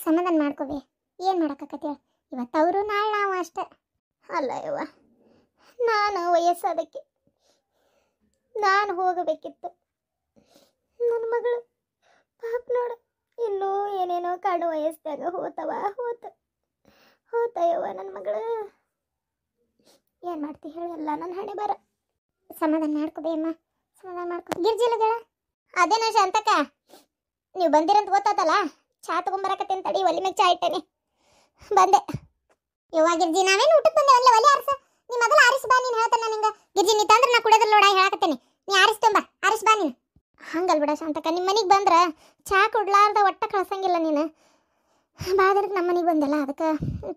ಸಮಾಧಾನ ಮಾಡ್ಕೋಬೇ. ಏನು ಮಾಡೋಕ್ಕಾಕತ್ತೆ? ಇವತ್ತು ಅವರು ನಾಳೆ ನಾವು ಅಷ್ಟೆ. ಅಲ್ಲ ಯವ್ವ, ನಾನು ವಯಸ್ಸಾದಕ್ಕೆ ನಾನು ಹೋಗಬೇಕಿತ್ತು. ನನ್ನ ಮಗಳು ಪಾಪ ನೋಡು, ಇನ್ನೂ ಏನೇನೋ ಕಾಡು ವಯಸ್ಸಾಗ ಹೋತಯವ್ವ ನನ್ನ ಮಗಳು. ಏನು ಮಾಡ್ತಿ ಹೇಳು, ಎಲ್ಲ ನನ್ನ ಹಣೆ ಬರ. ಸಮಾಧಾನ ಮಾಡ್ಕೋಬೇ ಅಮ್ಮ, ಸಮಾಧಾನ ಮಾಡ್ಕೊ. ಗಿರ್ಜಿಲಗಳ ಅದೇನ ಶಾಂತಕ್ಕ, ನೀವು ಬಂದಿರಂತ ಗೊತ್ತಾತಲ್ಲ, ಚಾ ತಗೊಂಬರಕತ್ತೇನು ತಡಿ, ಒಲಿ ಮ್ಯಾಗ ಚಾ ಇಟ್ಟೇನೆ ಬಂದೆ. ಯವ್ವ ಗಿರ್ಜಿ, ನಾವೇನು ಊಟಕ್ಕೆ ಬಂದೆ, ಒಲೆ ಒಲೆ ಆರಿಸ. ನೀ ಮೊದಲು ಆರಿಸ್ ಬಾ, ನೀನು ಹೇಳ್ತಾನೆ ನಿಂಗೆ. ಗಿರ್ಜಿ ನೀ ತಂದ್ರೆ ನಾ ಕುಡಿಯೋದ್ರಲ್ಲಿ ನೋಡ ಹೇಳಕತ್ತೇನೆ. ನೀ ಆರಿಸ್ತಂಬ, ಆರಿಸ್ ಬಾ ನೀನು. ಹಂಗಲ್ ಬಿಡ ಶಾಂತಕ್ಕ, ನಿಮ್ಮ ಮನೆಗೆ ಬಂದ್ರೆ ಚಾ ಕುಡ್ಲಾರ್ದ ಒಟ್ಟ ಕಳ್ಸಂಗಿಲ್ಲ ನೀನು. ಭಾಳ ದಿನಕ್ಕೆ ನಮ್ಮ ಮನೆಗೆ ಬಂದಲ್ಲ, ಅದಕ್ಕೆ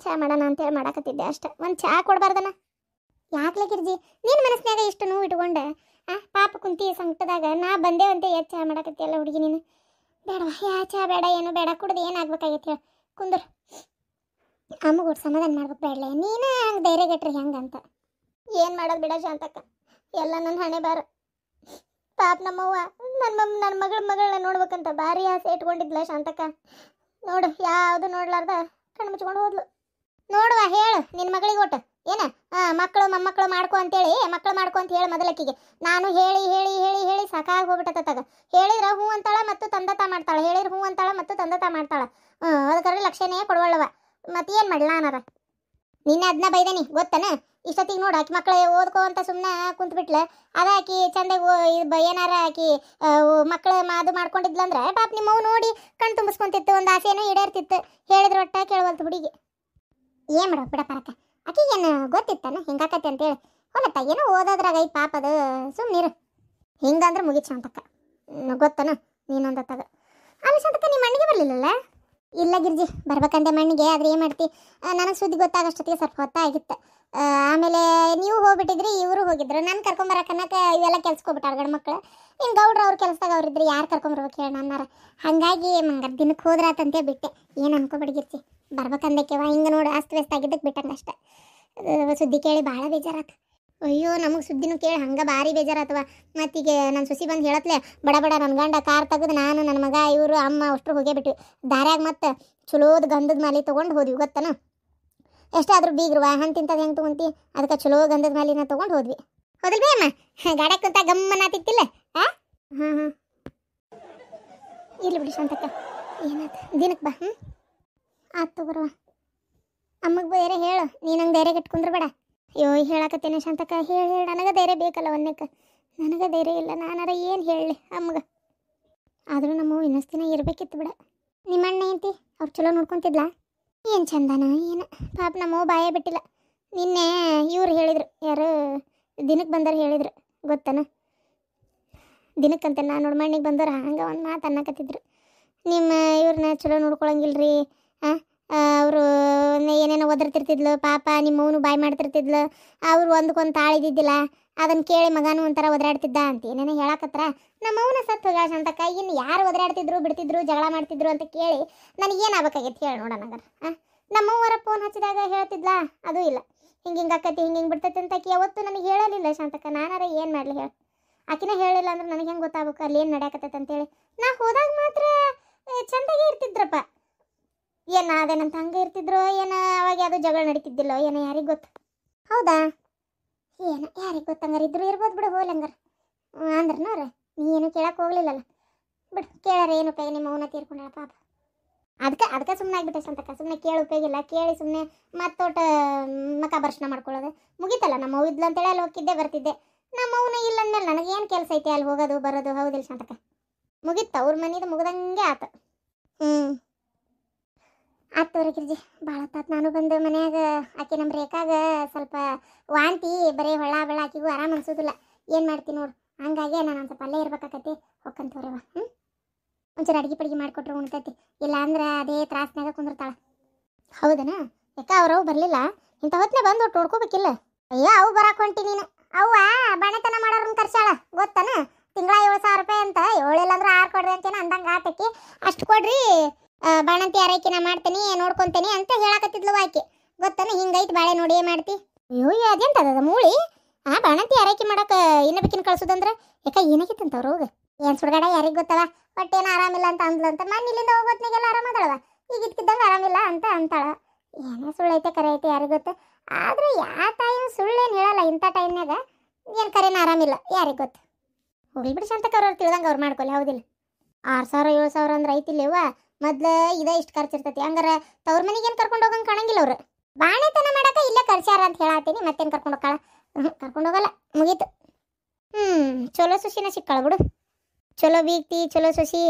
ಚಾ ಮಾಡೋಣ ಅಂತೇಳಿ ಮಾಡಾಕತ್ತಿದ್ದೆ ಅಷ್ಟೆ. ಒಂದು ಚಾ ಕೊಡ್ಬಾರ್ದನ? ಯಾಕ್ಲೆ ಗಿರ್ಜಿ, ನಿನ್ನ ಮನಸ್ಸಿನಾಗ ಇಷ್ಟು ನೋವು ಇಟ್ಕೊಂಡೆ ಪಾಪ ಕುಂತಿ ಸಂಕಟದಾಗ ನಾ ಬಂದೇವಂತೆ ಎಷ್ಟು ಚಾ ಮಾಡಾಕತ್ತಿಯಲ್ಲ ಹುಡುಗಿ ನೀನು. ಬೇಡವಾ, ಯಾ ಚಾ ಬೇಡ, ಏನು ಬೇಡ, ಕುಡ್ದು ಏನಾಗ್ಬೇಕಾಗೈತೆ ಹೇಳಿ ಕುಂದ್ರು. ಅಮ್ಮಗೂಡ್ ಸಮಾಧಾನ ಮಾಡ್ಬೇಕು ಬೇಡಲೆ, ನೀನೇ ಹಂಗೆ ಧೈರ್ಯ ಗಟ್ರಿ ಹೆಂಗಂತ. ಏನು ಮಾಡೋದು ಬಿಡ ಶಾಂತಕ್ಕ, ಎಲ್ಲ ನನ್ನ ಹಣೆ ಬಾರ. ಪಾಪ ನಮ್ಮವ್ವ ನನ್ನ ಮಗಳನ್ನ ನೋಡ್ಬೇಕಂತ ಭಾರಿ ಆಸೆ ಇಟ್ಕೊಂಡಿದ್ಲ ಶಾಂತಕ್ಕ. ನೋಡು, ಯಾವುದು ನೋಡ್ಲಾರ್ದ ಕಣ್ಣು ಮುಚ್ಕೊಂಡು ಹೋದ್ಲು. ನೋಡುವ ಹೇಳು ನಿನ್ನ ಮಗಳಿಗೆ ಒಟ್ಟು ಏನ ಮಕ್ಕಳು ಮೊಮ್ಮಕ್ಕಳು ಮಾಡ್ಕೊ ಅಂತೇಳಿ, ಮಕ್ಕಳು ಮಾಡ್ಕೊ ಅಂತ ಹೇಳಿ ಮೊದಲಕ್ಕಿಗೆ. ನಾನು ಹೇಳಿ ಹೇಳಿ ಹೇಳಿ ಹೇಳಿ ಸಾಕಾಗಿ ಹೋಗ್ಬಿಟ್ಟತ್ತಾಗ. ಹೇಳಿದ್ರೆ ಹೂ ಅಂತಾಳ ಮತ್ತು ತಂದತ ಮಾಡ್ತಾಳೆ, ಹೇಳಿದ್ರೆ ಹೂ ಅಂತಾಳ ಮತ್ತು ತಂದತ ಮಾಡ್ತಾಳೆ. ಅದಕ್ಕೆ ಲಕ್ಷನೇ ಕೊಡವಳ್ಳವ. ಮತ್ತೇನು ಮಾಡಲ ಅನಾರ? ನಿನ್ನೆ ಅದನ್ನ ಬೈದನಿ ಗೊತ್ತನ. ಇಷ್ಟೊತ್ತಿಗೆ ನೋಡು ಆಕಿ ಮಕ್ಕಳು ಓದ್ಕೋ ಅಂತ ಸುಮ್ಮನೆ ಕುಂತ್ಬಿಟ್ಲೆ. ಅದ ಆಕಿ ಚಂದಾಗ ಏನಾರ ಆಕಿ ಮಕ್ಕಳು ಅದು ಮಾಡ್ಕೊಂಡಿದ್ಲಂದ್ರೆ ಪಾಪ ನಿಮ್ಮವು ನೋಡಿ ಕಣ್ ತುಂಬಿಸ್ಕೊಂತಿತ್ತು, ಒಂದು ಆಸೆನೂ ಈಡೇರ್ತಿತ್ತು. ಹೇಳಿದ್ರೆ ಒಟ್ಟ ಕೇಳವಲ್ತು ಹುಡುಗಿ. ಏನು ಮಾಡೋ ಬಿಡ ಪರಕ, ಆಕಿಗೇನು ಗೊತ್ತಿತ್ತಾನ ಹಿಂಗಾಕತಿ ಅಂತೇಳಿ. ಹೊಲತ್ತ ಏನೋ ಓದೋದ್ರಾಗ ಐ ಪಾಪ ಅದು, ಸುಮ್ಮನಿರು. ಹಿಂಗಂದ್ರೆ ಮುಗಿತು ಶಾಂತಕ್ಕ, ಗೊತ್ತನ ನೀನೊಂದತ್ತಾಗ. ಅಲ್ಲ ಶಾಂತಕ್ಕ, ನಿಮ್ಮ ಮಣ್ಣಿಗೆ ಬರಲಿಲ್ಲಲ್ಲ? ಇಲ್ಲ ಗಿರ್ಜಿ, ಬರ್ಬೇಕಂದೆ ಮಣ್ಣಿಗೆ. ಆದ್ರೆ ಏನು ಮಾಡ್ತಿ, ನನಗೆ ಸುದ್ದಿ ಗೊತ್ತಾಗಷ್ಟೊತ್ತಿಗೆ ಸ್ವಲ್ಪ ಹೊತ್ತಾಗಿತ್ತು. ಆಮೇಲೆ ನೀವು ಹೋಗ್ಬಿಟ್ಟಿದ್ರಿ, ಇವರು ಹೋಗಿದ್ರು. ನಾನು ಕರ್ಕೊಂಬರಕನ್ನಕ್ಕೆ ಇವೆಲ್ಲ ಕೆಲ್ಸಕ್ಕೋಗ್ಬಿಟ್ಟಾರ ಗಂಡು ಮಕ್ಕಳು. ಇನ್ನು ಗೌಡ್ರು ಅವ್ರು ಕೆಲಸದಾಗ ಅವ್ರಿದ್ರು, ಯಾರು ಕರ್ಕೊಂಬರ್ಬೇಕು ಹೇಳಿ ನನ್ನಾರ. ಹಾಗಾಗಿ ಮಂಗಾರ ದಿನಕ್ಕೆ ಹೋದ್ರಾತಂತೆ ಬಿಟ್ಟೆ. ಏನು ಅನ್ಕೊಬಿಡಿಗಿರ್ತಿ, ಬರ್ಬೇಕಂದಕ್ಕೆವ ಹಿಂಗೆ ನೋಡು ಅಸ್ತ ವ್ಯಸ್ತ ಆಗಿದ್ದಕ್ಕೆ ಬಿಟ್ಟಂಗೆ ಅಷ್ಟೆ. ಸುದ್ದಿ ಕೇಳಿ ಭಾಳ ಬೇಜಾರಾತು. ಅಯ್ಯೋ, ನಮಗೆ ಸುದ್ದಿನೂ ಕೇಳಿ ಹಂಗೆ ಭಾರಿ ಬೇಜಾರಾತವ. ಮತ್ತೀಗ ನನ್ನ ಸೊಸಿ ಬಂದು ಹೇಳತ್ಲೆ, ಬಡ ನನ್ನ ಗಂಡ ಕಾರ್ ತೆಗೆದು ನಾನು ನನ್ನ ಮಗ ಇವರು ಅಮ್ಮ ಅಷ್ಟರು ಹೋಗೇ ಬಿಟ್ವಿ. ದಾರ್ಯಾಗ ಮತ್ತೆ ಚಲೋದು ಗಂಧದ ಮಾಲೆ ತೊಗೊಂಡು ಹೋದ್ವಿ ಗೊತ್ತನ. ಎಷ್ಟಾದರೂ ಬೀಗ್ರುವ ಹಂತಿಂತದ್ದು ಹೆಂಗೆ ತೊಗೊಂತಿ, ಅದಕ್ಕೆ ಚಲೋ ಗಂಧದ ಮಾಲಿನ ತೊಗೊಂಡು ಹೋದ್ವಿ. ಹೋದಲ್ವೇ ಅಮ್ಮ? ಗಾಡ್ಯಾಗ ಕುಂತ ಗಮ್ಮನ ಆತಿತ್ತಿಲ್ಲ. ಹಾಂ ಇರ್ಲಿ ಬಿಡಿ ಶಾಂತಕ್ಕ, ಏನಾಯ್ತು ದಿನಕ್ಕೆ ಬಾ. ಆಯ್ತು ತಗೋರವ. ಅಮ್ಮಗೆ ಬೇರೆ ಹೇಳು, ನೀನು ನಂಗೆ ಧೈರ್ಯ ಕಟ್ಕೊಂಡ್ರೆ ಬೇಡ. ಅಯ್ಯೋ ಹೇಳಕತ್ತೇನೆ ಶಾಂತಕ್ಕ, ಹೇಳಿ ನನಗೆ ಧೈರ್ಯ ಬೇಕಲ್ಲ. ಒಂದಕ್ಕೆ ನನಗೆ ಧೈರ್ಯ ಇಲ್ಲ, ನಾನಾರ ಏನು ಹೇಳಲಿ ಅಮ್ಮಗೆ. ಆದರೂ ನಮ್ಮ ಇನ್ನೊಂದು ಇರಬೇಕಿತ್ತು ಬಿಡ. ನಿಮ್ಮ ಅಣ್ಣ ಏನಂತಿ, ಅವ್ರು ಚಲೋ ನೋಡ್ಕೊತಿದ್ಲಾ? ಏನು ಚಂದನ ಏನು ಪಾಪ, ನಮ್ಮವ್ವ ಬಾಯೇ ಬಿಟ್ಟಿಲ್ಲ. ನಿನ್ನೆ ಇವ್ರು ಹೇಳಿದ್ರು, ಯಾರು ದಿನಕ್ಕೆ ಬಂದವ್ರು ಹೇಳಿದ್ರು ಗೊತ್ತನ. ದಿನಕ್ಕಂತ ನಾನು ನೋಡಿ ಮಣ್ಣಿಗೆ ಬಂದವ್ರು ಹಂಗೆ ಒಂದು ಮಾತು ಅನ್ನಕತ್ತಿದ್ರು. ನಿಮ್ಮ ಇವ್ರನ್ನ ಚಲೋ ನೋಡ್ಕೊಳಂಗಿಲ್ರಿ, ಅವರು ಏನೇನೋ ಒದರ್ತಿರ್ತಿದ್ಲು ಪಾಪ. ನಿಮ್ಮವನು ಬಾಯಿ ಮಾಡ್ತಿರ್ತಿದ್ಲು, ಅವ್ರು ಒಂದಕ್ಕೊಂದು ತಾಳಿದ್ದಿದ್ದಿಲ್ಲ. ಅದನ್ನು ಕೇಳಿ ಮಗನೂ ಒಂಥರ ಒದರಾಡ್ತಿದ್ದ ಅಂತ ಏನೇನೋ ಹೇಳಕತ್ರ. ನಮ್ಮವನ ಸತ್ತು ಹೋಗ ಶಾಂತಕ್ಕ. ಇನ್ನು ಯಾರು ಒದರಾಡ್ತಿದ್ರು ಬಿಡ್ತಿದ್ರು ಜಗಳ ಮಾಡ್ತಿದ್ರು ಅಂತ ಕೇಳಿ ನನಗೇನಾಗಬೇಕಾಗೈತೆ ಹೇಳಿ ನೋಡ. ನಂಗಾರ ನಮ್ಮವ್ವರ ಫೋನ್ ಹಚ್ಚಿದಾಗ ಹೇಳ್ತಿದ್ಲಾ, ಅದು ಇಲ್ಲ. ಹಿಂಗೆ ಆಕತಿ ಹಿಂಗೆ ಬಿಡ್ತೈತೆ ಅಂತ ಆಕಿ ಯಾವತ್ತೂ ನನಗೆ ಹೇಳಲಿಲ್ಲ ಶಾಂತಕ್ಕ. ನಾನಾರ ಏನು ಮಾಡಲಿ ಹೇಳಿ, ಆಕಿನ ಹೇಳಿಲ್ಲ ಅಂದ್ರೆ ನನಗೆ ಹೆಂಗೆ ಗೊತ್ತಾಗಬೇಕು ಅಲ್ಲಿ ಏನು ನಡೆಯಕತ್ತೈತೆ ಅಂತೇಳಿ. ನಾ ಹೋದಾಗ ಮಾತ್ರ ಚಂದಾಗೆ ಇರ್ತಿದ್ರಪ್ಪ. ಏನು ಅದೇನಂತ ಹಂಗೆ ಇರ್ತಿದ್ರು, ಏನು ಅವಾಗ ಯಾವುದೋ ಜಗಳ ನಡೀತಿದ್ದಿಲ್ಲೋ ಏನೋ, ಯಾರಿಗೆ ಗೊತ್ತು. ಹೌದಾ, ಏನು ಯಾರಿಗೆ ಗೊತ್ತಂಗಾರ ಇದ್ರು ಇರ್ಬೋದು ಬಿಡು. ಹೋಲಂಗಾರ ಅಂದ್ರನವ್ರೆ ನೀನು ಕೇಳಕ್ಕೆ ಹೋಗ್ಲಿಲ್ಲಲ್ಲ ಬಿಡು. ಕೇಳಾರ ಏನು ಉಪಯೋಗ, ನಿಮ್ಮ ಅವನ ತೀರ್ಕೊಂಡಾಳ ಪಾಪ. ಅದಕ್ಕೆ ಸುಮ್ಮನೆ ಆಗಿಬಿಟ್ಟೆ ಶಾಂತಕ್ಕ. ಸುಮ್ಮನೆ ಕೇಳಿ ಉಪಯೋಗಿಲ್ಲ, ಕೇಳಿ ಸುಮ್ಮನೆ ಮತ್ತೋಟ ಮಕ ಬರ್ಷಣ ಮಾಡ್ಕೊಳ್ಳೋದು ಮುಗೀತಲ್ಲ. ನಮ್ಮ ಅವು ಇದ್ಲು ಅಂತೇಳಿ ಅಲ್ಲಿ ಹೋಗಿದ್ದೆ ಬರ್ತಿದ್ದೆ. ನಮ್ಮ ಅವನ ಇಲ್ಲ ಅಂದಮೇಲೆ ನನಗೇನು ಕೆಲಸ ಐತೆ ಅಲ್ಲಿ ಹೋಗೋದು ಬರೋದು? ಹೌದಿಲ್ಲ ಶಾಂತಕ್ಕ? ಮುಗೀತು, ಅವ್ರ ಮನೇದು ಮುಗ್ದಂಗೆ ಆತು. ಆತವ್ರಿ ಗಿರ್ಜಿ, ಭಾಳ ಹೊತ್ತಾತು. ನಾನು ಬಂದು ಮನ್ಯಾಗ ಆಕೆ ನಮ್ಮ ರೇಖಾಗ ಸ್ವಲ್ಪ ವಾಂತಿ, ಬರೀ ಹೊಳ್ಳ ಬೆಳ, ಆಕಿಗೂ ಆರಾಮ ಅನ್ಸೋದಿಲ್ಲ. ಏನು ಮಾಡ್ತೀನಿ ನೋಡು, ಹಂಗಾಗಿ ನಾನು ಒಂದು ಸ್ವಲ್ಪ ಅಲ್ಲೇ ಇರ್ಬೇಕಾಕತಿ. ಹೊಕ್ಕಂತವ್ರವ ಒಂಚೂರು ಅಡ್ಗೆ ಪಡ್ಗೆ ಮಾಡಿಕೊಟ್ರೆ ಉಣ್ತೈತಿ, ಇಲ್ಲ ಅಂದ್ರೆ ಅದೇ ತ್ರಾಸ್ನಾಗ ಕುಂದಿರ್ತಾಳೆ. ಹೌದನಾ? ಯಾಕ ಅವ್ರವು ಬರಲಿಲ್ಲ? ಇಂಥ ಹೊತ್ತಿನ ಬಂದು ಟೋಡ್ಕೋಬೇಕಿಲ್ಲ? ಅಯ್ಯೋ, ಅವು ಬರಕ್ಕೆ ಹೊಂಟಿ ನೀನು. ಅವ್ವ ಬಣತನ ಮಾಡೋರನ್ನ ಕರ್ಸಾಳ ಗೊತ್ತನ. ತಿಂಗಳ 7,000 ರೂಪಾಯಿ ಅಂತ, 7 ಇಲ್ಲಾಂದ್ರೆ 6 ಕೊಡ್ರಿ ಅಂತೇನೆ ಅಂದಂಗೆ ಆತಕ್ಕೆ. ಅಷ್ಟು ಕೊಡ್ರಿ, ಬಾಣಂತಿ ಆರೈಕೆನ ಮಾಡ್ತೀನಿ ನೋಡ್ಕೊತೀನಿ ಅಂತ ಹೇಳಕತ್ತಿದ್ಲು ಆಕೆ ಗೊತ್ತನ. ಹಿಂಗೈತೆ ಬಾಳೆ ನೋಡಿ ಏನು ಮಾಡ್ತಿ? ಅಯ್ಯೋ ಅದೆಂತದ ಮೂಳಿ ಬಾಣಂತಿ ಆರೈಕೆ ಮಾಡಕ್ಕೆ ಇನ್ನೊಬ್ಬಕಿನ ಕಳ್ಸೋದಂದ್ರೆ. ಯಾಕ ಏನಾಗಿತ್ತಂತ ಅವ್ರು ಹೋಗ ಏನು ಸುಡ್ಗಾಡ ಯಾರಿಗೆ ಗೊತ್ತವ. ಹೊಟ್ಟೆನ ಆರಾಮಿಲ್ಲ ಅಂತ ಅಂದ್ಲಂತ. ನಾನು ಇಲ್ಲಿಂದ ಹೋಗೋತ್ನಾಗೆಲ್ಲ ಆರಾಮದಳವ. ಈಗ ಇದ್ಕಿದ್ದಂಗೆ ಅಂತ ಅಂತಾಳ. ಏನೇ ಸುಳ್ಳು ಐತೆ ಕರೆ ಐತೆ ಯಾರಿಗೆ ಗೊತ್ತು. ಆದ್ರೆ ಯಾವ ತಾಯಿನೂ ಸುಳ್ಳೇನು ಹೇಳಲ್ಲ ಇಂಥ ಟೈಮ್ನಾಗ. ಏನು ಕರೆನ ಆರಾಮಿಲ್ಲ ಯಾರಿಗೆ ಗೊತ್ತು. ಹೋಗ್ಲಿ ಬಿಡಿ ಶಾಂತಕ್ಕ, ಅವ್ರು ತಿಳ್ದಂಗೆ ಅವ್ರು ಮಾಡ್ಕೊಳ್ಳಿ. ಹೌದಿಲ್ಲ, 6,000 7,000 ಅಂದ್ರೆ ಐತಿಲ್ಲವ. ಮೊದ್ಲು ಇದೇ ಇಷ್ಟು ಖರ್ಚಿರ್ತೈತಿ. ಹಂಗಾರ ತವ್ರ ಮನೆಗೆ ಏನು ಕರ್ಕೊಂಡು ಹೋಗಂಗೆ ಕಾಣಂಗಿಲ್ಲ ಅವ್ರು. ಬಾಣೆತನ ಮಾಡಕ ಇಲ್ಲೇ ಖರ್ಚಾರ ಅಂತ ಹೇಳತ್ತೀನಿ. ಮತ್ತೇನು ಕರ್ಕೊಂಡು ಹೋಗ್ಕಾಳ? ಕರ್ಕೊಂಡು ಹೋಗಲ್ಲ, ಮುಗೀತು. ಚಲೋ ಸುಶಿನ ಸಿಕ್ಕಾಳ ಬಿಡು. ಚಲೋ ಬೀಗ್ತಿ, ಚಲೋ ಸುಶಿ.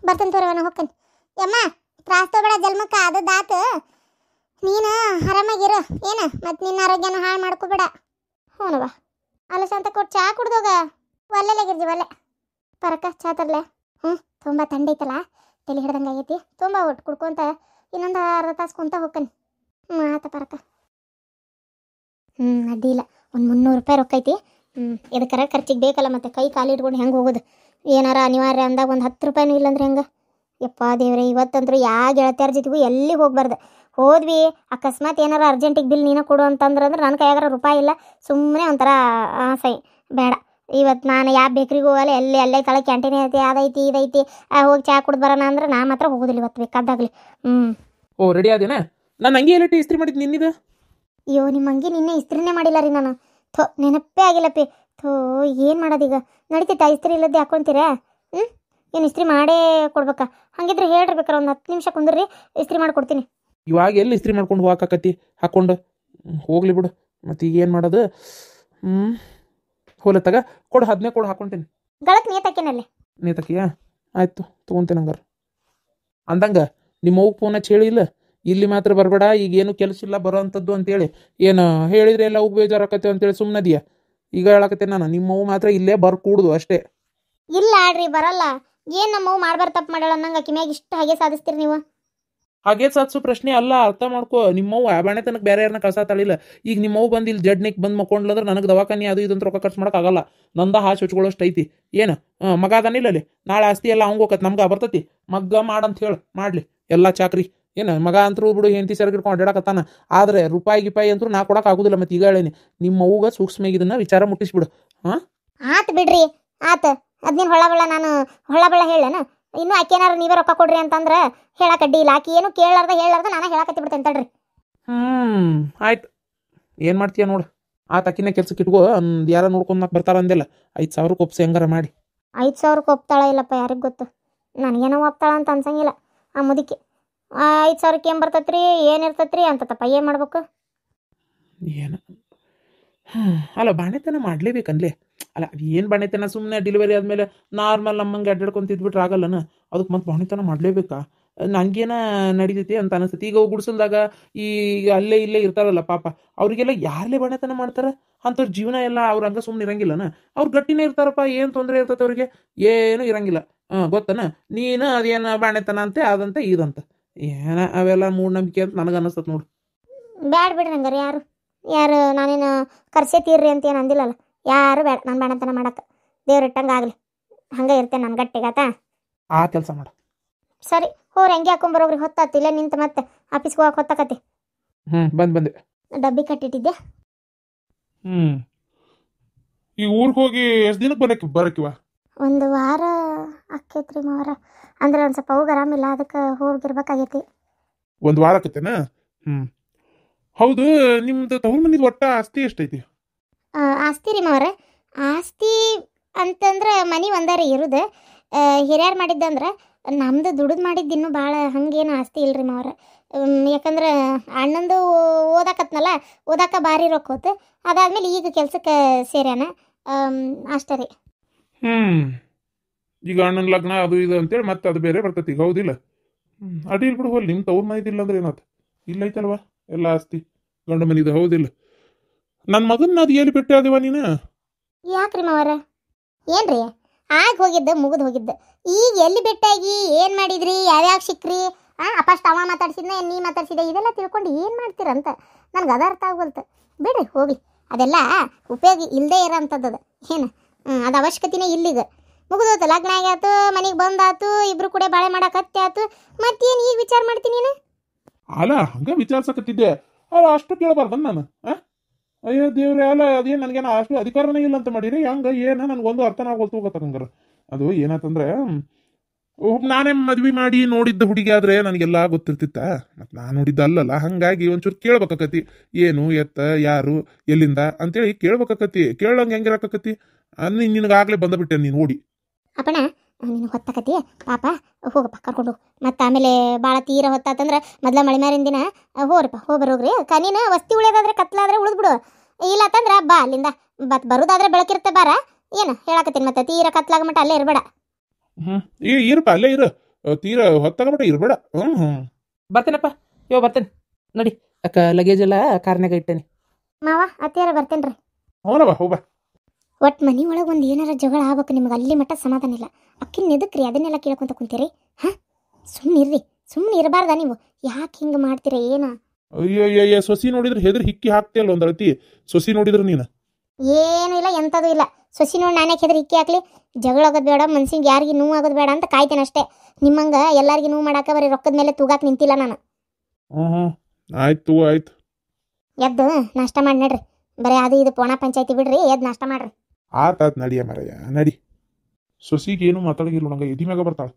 ಬರ್ತಂತ ತೋರವನ ಹೊಕ್ಕನ್. ಯಮ್ಮ ತ್ರಾಸ್ ತಗೋಬೇಡ ಜಲ್ಮಕ್ಕ, ಅದದಾತು. ನೀನು ಆರಾಮಾಗಿರು ಏನ, ಮತ್ತು ನಿನ್ನ ಆರೋಗ್ಯನ ಹಾಳು ಮಾಡ್ಕೋಬೇಡ. ಹ್ಞೂನವ್ವ. ಅಲ್ಲ ಶಾಂತ ಕೊಟ್ಟು ಚಹಾ ಕುಡ್ದೋಗ. ಒಲ್ಲೆಲಾಗಿರ್ಜಿ ಒಲ್ಲೆ ಪರಕ ಚಹಾ ತರಲೆ. ತುಂಬ ತಂಡೈತಲ್ಲ, ತಲೆ ಹಿಡ್ದಂಗೆ ಆಗೈತಿ. ತುಂಬ ಒಟ್ಟು ಕುಡ್ಕೊಂತ ಇನ್ನೊಂದು ಅರ್ಧ ತಾಸು ಕುಂತ ಹೋಗ್ಕನಿ. ಆತ ಪರಕ. ಅಡ್ಡಿ ಇಲ್ಲ. ಒಂದು 300 ರೂಪಾಯಿ ರೊಕ್ಕ ಐತಿ. ಎದಕ್ಕಾರ ಖರ್ಚಿಗೆ ಬೇಕಲ್ಲ, ಮತ್ತೆ ಕೈ ಕಾಲು ಇಟ್ಕೊಂಡು ಹೆಂಗೆ ಹೋಗೋದು? ಏನಾರ ಅನಿವಾರ್ಯ ಅಂದಾಗ ಒಂದು 10 ರೂಪಾಯಿನೂ ಇಲ್ಲಂದ್ರೆ ಹೆಂಗೆ? ಯಪ್ಪ ದೇವ್ರೆ, ಇವತ್ತಂತರೂ ಯಾವ ಗೆಳತಿಯರ ಜೊತೆಗೂ ಎಲ್ಲಿ ಹೋಗ್ಬಾರ್ದು. ಹೋದ್ವಿ ಅಕಸ್ಮಾತ್ ಏನಾರ ಅರ್ಜೆಂಟಿಗೆ ಬಿಲ್ ನೀನು ಕೊಡು ಅಂತಂದ್ರೆ ನನ್ನ ಕೈಯಾಗಾರ ರೂಪಾಯಿ ಇಲ್ಲ. ಸುಮ್ಮನೆ ಒಂಥರ ಸೈ ಬೇಡ. ಇವತ್ತು ನಾನು ಯಾವ ಬೇಕ್ರಿಗೆ ಹೋಗಲ್ಲ, ಅಲ್ಲೇ ತಳ ಕ್ಯಾಂಟೀನ್ ಐತಿ, ಅದೈತಿ ಇದೈತಿ, ಹೋಗಿ ಚಹಾ ಕುಡ್ದು ಬರೋಣ ಅಂದ್ರೆ ನಾ ಮಾತ್ರ ಹೋಗೋದಿಲ್ಲ ಇವತ್ತು ಬೇಕಾದಾಗಲಿ. ಓ ರೆಡಿ ಆದೇನಾ? ನಾನು ಹಂಗೆ ಎಲ್ಲ ಇಸ್ತ್ರಿ ಮಾಡಿದ್ದು ನಿನ್ನಿದ. ಅಯ್ಯೋ ನಿಮ್ಮ ಹಂಗೆ ನಿನ್ನೆ ಇಸ್ತ್ರಿನೇ ಮಾಡಿಲ್ಲ ರೀ ನಾನು. ನೆನಪೇ ಆಗಿಲ್ಲಪ್ಪಿ. ಏನು ಮಾಡೋದೀಗ? ನಡೀತೈತಾ ಇಸ್ತ್ರಿ ಇಲ್ಲದೆ ಹಾಕ್ಕೊಂತೀರಾ? ಏನು ಇಸ್ತ್ರಿ ಮಾಡೇ ಕೊಡ್ಬೇಕಾ? ಹಾಗಿದ್ರೆ ಹೇಳ್ರಿ, ಒಂದು 10 ನಿಮಿಷ ಕುಂದ್ರಿ, ಇಸ್ತ್ರಿ ಮಾಡಿಕೊಡ್ತೀನಿ. ಇವಾಗ ಎಲ್ಲಿ ಇಸ್ತ್ರಿ ಮಾಡ್ಕೊಂಡು ಹೋಗಾಕತ್ತಿ ಹಾಕ್ಕೊಂಡು? ಹೋಗ್ಲಿ ಬಿಡು, ಮತ್ತು ಈಗ ಏನು ಮಾಡೋದು? ಹೋಲ ತಗ ಕೊಡು, 15 ಕೊಡು, ಹಾಕ್ಕೊಂತೀನಿ. ಗಳಕ್ಕೆ ನೇತಾಕೇನಲ್ಲಿ ನೇತಾಕಿಯಾ? ಆಯ್ತು ತೊಗೊಂತೇನೆ. ಹಂಗಾರೆ ಅಂದಂಗೆ ನಿಮ್ಮ ಅವ್ಗೆ ಫೋನ್ ಹಚ್ಚಿ ಹೇಳಿಲ್ಲ, ಇಲ್ಲಿ ಮಾತ್ರ ಬರಬೇಡ, ಈಗೇನು ಕೆಲಸ ಇಲ್ಲ ಬರೋ ಅಂಥದ್ದು ಅಂತೇಳಿ. ಏನು ಹೇಳಿದ್ರೆ ಎಲ್ಲ ಅವ್ಗೆ ಬೇಜಾರಾಕತ್ತೆ ಅಂತೇಳಿ ಸುಮ್ಮನದಿಯಾ? ಈಗ ಹೇಳಕತ್ತೆ ನಾನು, ನಿಮ್ಮವು ಮಾತ್ರ ಇಲ್ಲೇ ಕೂಡುದು ಅಷ್ಟೇ. ಇಲ್ಲ ಆಡ್ರಿ, ಬರಲ್ಲ. ಏನು ನಮ್ಮವು ಮಾಡ್ಬಾರ್ದು ತಪ್ಪು ಮಾಡಲ್ಲ ಅನ್ನಂಗೆ ಆಕಿ ಮ್ಯಾಗ ಇಷ್ಟು ಹಾಗೆ ಸಾಧಿಸ್ತೀರಿ ನೀವು? ಹಾಗೆ ಸಾಧಿಸೋ ಪ್ರಶ್ನೆ ಅಲ್ಲ, ಅರ್ಥ ಮಾಡ್ಕೋ. ನಿಮ್ಮವು ಬಾಣೆ ತನಕ ಬೇರೆ ಯಾರನ್ನ ಕಳ್ಸಾತಾಳಿಲ್ಲ. ಈಗ ನಿಮ್ಮವು ಬಂದು ಇಲ್ಲಿ ಜಡ್ನಿಗೆ ಬಂದು ಮಕ್ಕೊಂಡ್ಲಂದ್ರೆ ನನಗೆ ದವಾಖಾನೆ ಅದು ಇದಂತ ರೊಕ್ಕ ಖರ್ಚು ಮಾಡೋಕ್ಕಾಗಲ್ಲ. ನಂದ ಹಾಸಿ ಹಚ್ಕೊಳ್ಳೋಷ್ಟು ಐತಿ. ಏನು ಮಗ ಅದಾನಿಲ್ಲ ಅಲ್ಲಿ, ನಾಳೆ ಆಸ್ತಿ ಎಲ್ಲ ಅವಂಗೆ ಹೋಗತ್ತೆ, ನಮ್ಗೆ ಬರ್ತೈತಿ. ಮಗ್ಗ ಮಾಡಂತ ಹೇಳಿ ಮಾಡಲಿ ಎಲ್ಲ ಚಾಕ್ರಿ. ಏನು ಮಗ ಅಂತರೂ ಬಿಡು, ಹೆಂಡತಿ ಸೆರಗಿಡ್ಕೊಂಡು ಅಡ್ಡಾಡಕತ್ತಾನ. ಆದರೆ ರೂಪಾಯಿ ಗಿಪಾಯಿ ಅಂತೂ ನಾ ಕೊಡೋಕೆ ಆಗೋದಿಲ್ಲ. ಮತ್ತು ಈಗ ಹೇಳೇನಿ, ನಿಮ್ಮ ಅವ್ಗೆ ಸೂಕ್ಷ್ಮ ಇದನ್ನ ವಿಚಾರ ಮುಟ್ಟಿಸ್ಬಿಡು. ಆತು ಬಿಡ್ರಿ, ಆತು. ಅದ್ನೇನು ಹೊಳ ನಾನು ಹೊಳ ಹೇಳೇನ? ಇನ್ನೂ ಆಕೇನಾರು ನೀವೇ ರೊಕ್ಕ ಕೊಡ್ರಿ ಅಂತಂದ್ರೆ ಹೇಳಕ್ಕೆ ಅಡ್ಡಿ ಇಲ್ಲ. ಆಕಿ ಏನು ಕೇಳಾರ್ದ ನಾನು ಹೇಳಕತ್ತಿ ಬಿಡ್ತೇನೆ ತಡ್ರಿ. ಆಯ್ತು, ಏನು ಮಾಡ್ತೀಯ ನೋಡು. ಆಕಿನ ಕೆಲ್ಸಕ್ಕೆ ಇಟ್ಕೋ. ಯಾರ ನೋಡ್ಕೊಂಡ್ ಬರ್ತಾರ ಅಂದೆಲ್ಲ, 5,000 ಒಪ್ಸಿ ಹೆಂಗಾರ ಮಾಡಿ. 5,000 ಒಪ್ತಾಳ ಇಲ್ಲಪ್ಪ, ಯಾರಿಗೆ ಗೊತ್ತು? ನನಗೇನೋ ಒಪ್ತಾಳ ಅಂತ ಅನ್ಸಂಗಿಲ್ಲ ಆ ಮುದುಕಿ. 5,000 ಏನು ಬರ್ತೈತ್ರಿ, ಏನಿರ್ತೈತ್ರಿ ಅಂತತಪ್ಪ. ಏನು ಮಾಡ್ಬೇಕು? ಏನು ಅಲ್ಲ, ಬಾಣೆತನ ಮಾಡಲೇಬೇಕನ್ಲೇ. ಅಲ್ಲ ಏನು ಬಾಣೆತನ? ಸುಮ್ಮನೆ ಡೆಲಿವರಿ ಆದಮೇಲೆ ನಾರ್ಮಲ್ ನಮ್ಮಂಗೆ ಅಡ್ಡಾಡ್ಕೊಂತಿದ್ಬಿಟ್ರೆ ಆಗಲ್ಲನ? ಅದಕ್ಕೆ ಮತ್ತೆ ಬಾಣೆತನ ಮಾಡಲೇಬೇಕಾ? ನನಗೇನ ನಡೀತೈತಿ ಅಂತ ಅನಿಸ್ತೈತಿ. ಈಗ ಗುಡಿಸಲ್ದಾಗ ಈ ಅಲ್ಲೇ ಇಲ್ಲೇ ಇರ್ತಾರಲ್ಲ ಪಾಪ, ಅವರಿಗೆಲ್ಲ ಯಾರಲ್ಲೇ ಬಾಣೆತನ ಮಾಡ್ತಾರೆ? ಅಂಥವ್ರ ಜೀವನ ಎಲ್ಲ ಅವ್ರ ಹಂಗೆ ಸುಮ್ಮನೆ ಇರಂಗಿಲ್ಲನ? ಅವ್ರು ಗಟ್ಟಿನೇ ಇರ್ತಾರಪ್ಪ. ಏನು ತೊಂದರೆ ಇರ್ತೈತೆ ಅವ್ರಿಗೆ? ಏನೂ ಇರಂಗಿಲ್ಲ. ಗೊತ್ತನ? ನೀನು ಅದೇನು ಬಾಣೆತನ ಅಂತೆ ಅದಂತೆ ಇದಂತ ಏನ ಅವೆಲ್ಲ ಮೂಢನಂಬಿಕೆ ಅಂತ ನನಗೆ ಅನಿಸ್ತದೆ ನೋಡು. ಬ್ಯಾಡ ಬಿಡ್ರಿ ಹಂಗಾರೆ. ಯಾರು ನಾನೇನು ಕರ್ಸೆ ತೀರ್ರಿ ಅಂತ ಏನು ಅಂದಿಲ್ಲಲ್ಲ. ಯಾರು ಬೇಡ ನಾನು ಬಾಣಂತನ ಮಾಡಕ್ಕೆ. ದೇವ್ರ ಇಟ್ಟಂಗೆ ಆಗಲಿ, ಹಂಗೆ ಇರ್ತೇನೆ ನಾನು ಗಟ್ಟಿಗಾತ. ಆ ಕೆಲಸ ಮಾಡು. ಸರಿ ಹೋರಿ, ಹೆಂಗೆ ಹಾಕೊಂಬರೋಗ್ರಿ. ಹೊತ್ತಾತು ಇಲ್ಲೇ ನಿಂತು ಮತ್ತೆ ಆಫೀಸ್ಗೆ ಹೋಗಕ್ಕೆ ಹೊತ್ತಾಕತಿ. ಬಂದೆ. ಡಬ್ಬಿ ಕಟ್ಟಿಟ್ಟಿದ್ದೆ. ಈ ಊರಿಗೆ ಹೋಗಿ ಎಷ್ಟು ದಿನಕ್ಕೆ ಬರಕಿವ? 1 ವಾರ ಆಕೈತ್ರಿ ಮಾರ. ಅಂದ್ರೆ ಒಂದು ಸ್ವಲ್ಪ ಹೋಗಿ ಆರಾಮಿಲ್ಲ, ಅದಕ್ಕೆ ಹೋಗಿರ್ಬೇಕಾಗೈತಿ. 1 ವಾರ ಆಕತ್ತೇನ? ಹೌದು, ನಿಮ್ದು ತವ್ರ ಮನಿದು ಒಟ್ಟ ಆಸ್ತಿ ಎಷ್ಟೈತಿ? ಆಸ್ತಿ ರೀ ಮಾವ್ರ, ಆಸ್ತಿ ಅಂತಂದ್ರೆ ಮನೆ ಒಂದಾರಿ ಇರೋದು. ಹಿರಿಯರು ಮಾಡಿದ್ದಂದ್ರೆ ನಮ್ದು ದುಡಿದು ಮಾಡಿದ್ದು ಇನ್ನೂ ಭಾಳ ಹಂಗೇನು ಆಸ್ತಿ ಇಲ್ರಿ ಮಾವ್ರ. ಯಾಕಂದ್ರೆ ಅಣ್ಣಂದು ಓದಾಕ ಭಾರಿ ರೊಕ್ಕ ಹೋತು. ಅದಾದ್ಮೇಲೆ ಈಗ ಕೆಲ್ಸಕ್ಕೆ ಸೇರ್ಯಾನ, ಅಷ್ಟೇ ರೀ. ಈಗ ಅಣ್ಣನ ಲಗ್ನ ಅದು ಇದು ಅಂತೇಳಿ ಮತ್ತೆ ಅದು ಬೇರೆ ಬರ್ತೈತಿ. ಈಗ ಹೌದಿಲ್ಲ? ಅಡಿ ಇಲ್ಲಿ ಬಿಡು, ಹೋಲ್ ನಿಮ್ಮ ತವ್ರ ಮನಿದಿಲ್ಲ ಅಂದ್ರೆ ಏನಾಯ್ತು? ಇಲ್ಲ ಐತಲ್ವ ಎಲ್ಲ ಆಸ್ತಿ ಗಂಡ ಮನಿದು. ಹೌದಿಲ್ಲ? ನನ್ನ ಮಗನ್ನ ಅದು ಎಲ್ಲಿ ಬಿಟ್ಟೆ ಅದಿವ ನೀನು? ಯಾಕ್ರಿ ಮಾವರ? ಏನ್ರಿ ಆಗ ಹೋಗಿದ್ದು ಮುಗಿದು ಹೋಗಿದ್ದು. ಈಗ ಎಲ್ಲಿ ಬಿಟ್ಟಾಗಿ ಏನು ಮಾಡಿದ್ರಿ, ಯಾವ್ಯಾವ ಸಿಕ್ರಿ? ಫಸ್ಟ್ ಅವ ಮಾತಾಡ್ಸಿದ್ನ ನೀ ಮಾತಾಡ್ಸಿದೆ, ಇದೆಲ್ಲ ತಿಳ್ಕೊಂಡು ಏನು ಮಾಡ್ತೀರಂತ ನನಗೆ ಅದು ಅರ್ಥ ಆಗೋಲ್ತು. ಬಿಡ್ರಿ ಹೋಗಿ, ಅದೆಲ್ಲ ಉಪಯೋಗ ಇಲ್ಲದೆ ಇರೋ ಅಂಥದ್ದು. ಏನು ಅದು ಅವಶ್ಯಕತೆನೇ ಇಲ್ಲಿಗ. ಮುಗಿದೋತು, ಲಗ್ನ ಆಗ್ಯಾತು, ಮನೆಗೆ ಬಂದಾತು, ಇಬ್ರು ಕೂಡ ಬಾಳೆ ಮಾಡಕ್ಕೆ ಆತು. ಮತ್ತೇನು ಈಗ ವಿಚಾರ ಮಾಡ್ತೀನಿ ನೀನು? ಅಲ್ಲ ಹಂಗೆ ವಿಚಾರಿಸಕತ್ತಿದ್ದೆ, ಅಲ್ಲ ಅಷ್ಟು ಕೇಳಬಾರ್ದ ನಾನು? ಅಯ್ಯೋ ದೇವ್ರೆ, ಅಲ್ಲ ಅದೇನು ನನಗೇನು ಅಷ್ಟು ಅಧಿಕಾರನೇ ಇಲ್ಲ ಅಂತ ಮಾಡಿರಿ? ಹಂಗೆ ಏನು ನನಗೊಂದು ಅರ್ಥನ ಆಗೋಲ್ತು. ಹೋಗತ್ತಂಗಾರ ಅದು ಏನಾಯ್ತಂದ್ರೆ, ನಾನೇ ಮದ್ವಿ ಮಾಡಿ ನೋಡಿದ್ದ ಹುಡುಗಿ ಆದ್ರೆ ನನಗೆಲ್ಲ ಗೊತ್ತಿರ್ತಿತ್ತ ಮತ್ತು ನಾನು ನೋಡಿದ್ದ ಅಲ್ಲಲ್ಲ, ಹಂಗಾಗಿ ಒಂಚೂರು ಕೇಳ್ಬೇಕಾಕತಿ ಏನು ಎತ್ತ ಯಾರು ಎಲ್ಲಿಂದ ಅಂತೇಳಿ ಕೇಳ್ಬೇಕಾಕತಿ. ಕೇಳಂಗೆ ಹೆಂಗಿರಕತಿ ನಿನಗಾಗ್ಲೇ ಬಂದಬಿಟ್ಟೆ ನೀನು ಓಡಿ. ಅಪ್ಪಣ ನೀನು ಹೊತ್ತಕತಿ ಪಾಪ, ಹೋಗಪ್ಪ ಕರ್ಕೊಂಡು. ಮತ್ತು ಆಮೇಲೆ ಭಾಳ ತೀರ ಹೊತ್ತಾತಂದ್ರೆ ಮೊದಲ ಮಳೆ ಮಾರಿನ ದಿನ ಹೋಗ್ರಪ್ಪ ಹೋಗ್ರಿ ನೀನು ವಸ್ತಿ ಉಳಿಯೋದಾದ್ರೆ ಕತ್ಲಾದ್ರೆ ಉಳಿದ್ಬಿಡು, ಇಲ್ಲ ಅಂತಂದ್ರೆ ಬಾ ಅಲ್ಲಿಂದ ಬರೋದಾದ್ರೆ ಬೆಳಕಿರುತ್ತೆ ಬಾರ. ಏನು ಹೇಳಕತ್ತೀನಿ ಮತ್ತೆ ತೀರ ಕತ್ಲಾಗ ಮಟ್ಟ ಅಲ್ಲೇ ಇರಬೇಡ. ಇರಪ್ಪ ಅಲ್ಲೇ ಇರು, ತೀರ ಹೊತ್ತಾಗಬಿಟ್ಟ ಇರ್ಬೇಡ. ಬರ್ತೇನಪ್ಪ ಬರ್ತೇನೆ ನೋಡಿ. ಅಕ್ಕ ಲಗೇಜ್ ಎಲ್ಲ ಕಾರ್ನಾಗ ಇಟ್ಟೇನೆ. ಮಾವ ಅತ್ತಿಯಾರ ಬರ್ತೇನ್ರಿ. ಹೋನವ ಹೋಗ್ಬಾ. ಒಟ್ಟು ಮನೆ ಒಳಗೆ ಒಂದು ಏನಾರ ಜಗಳ ಆಗ್ಬೇಕು ನಿಮ್ಗೆ, ಅಲ್ಲಿ ಮಟ್ಟ ಸಮಾಧಾನ ಇಲ್ಲ. ಅಕ್ಕಿನ ಎದಕ್ರಿ ಅದನ್ನೆಲ್ಲ ಕೇಳ್ಕೊಂತ ಕುಂತೀರಿ? ಹಾಂ ಸುಮ್ಮನೆ ಇರಬಾರ್ದ ನೀವು? ಯಾಕೆ ಹಿಂಗೆ ಮಾಡ್ತೀರ ಏನು? ಅಯ್ಯಯ್ಯ ಸೊಸಿ ನೋಡಿದ್ರೆ ಹೆದರಿ ಹಿಕ್ಕಿ ಹಾಕ್ತಿಯಲ್ಲ ಒಂದಳತಿ. ಸೊಸಿ ನೋಡಿದ್ರೆ ನೀನು ಏನೂ ಇಲ್ಲ, ಎಂಥದ್ದು ಇಲ್ಲ. ಸೊಸಿ ನೋಡಿ ನಾನೇ ಹೆದರಿ ಇಕ್ಕಿ ಹಾಕ್ಲಿ? ಜಗಳ ಆಗೋದು ಬೇಡ, ಮನ್ಸಿಗೆ ಯಾರಿಗೆ ನೋವು ಆಗೋದು ಬೇಡ ಅಂತ ಕಾಯ್ತೇನೆ ಅಷ್ಟೇ. ನಿಮ್ಮಂಗೆ ಎಲ್ಲರಿಗೂ ನೋವು ಮಾಡಾಕ ಬರೀ ರೊಕ್ಕದ ಮೇಲೆ ತೂಗಾಕ್ ನಿಂತಿಲ್ಲ ನಾನು. ಆಯ್ತು ಆಯ್ತು. ಎದ್ದು ನಾಷ್ಟ ಮಾಡಿ ನಡ್ರಿ. ಬರೀ ಅದು ಇದು ಪೋಣ ಪಂಚಾಯತಿ ಬಿಡ್ರಿ, ಎದ್ದು ನಾಷ್ಟ ಮಾಡ್ರಿ. ಆತಾತ್ ನಡಿಯ ಮರಯ್ಯ ನಡಿ. ಸೊಸಿಗೆ ಏನು ಮಾತಾಡಗಿಲ್ಲ ನಂಗೆ ಎದಿ ಮ್ಯಾಗ ಬರ್ತಾಳೆ.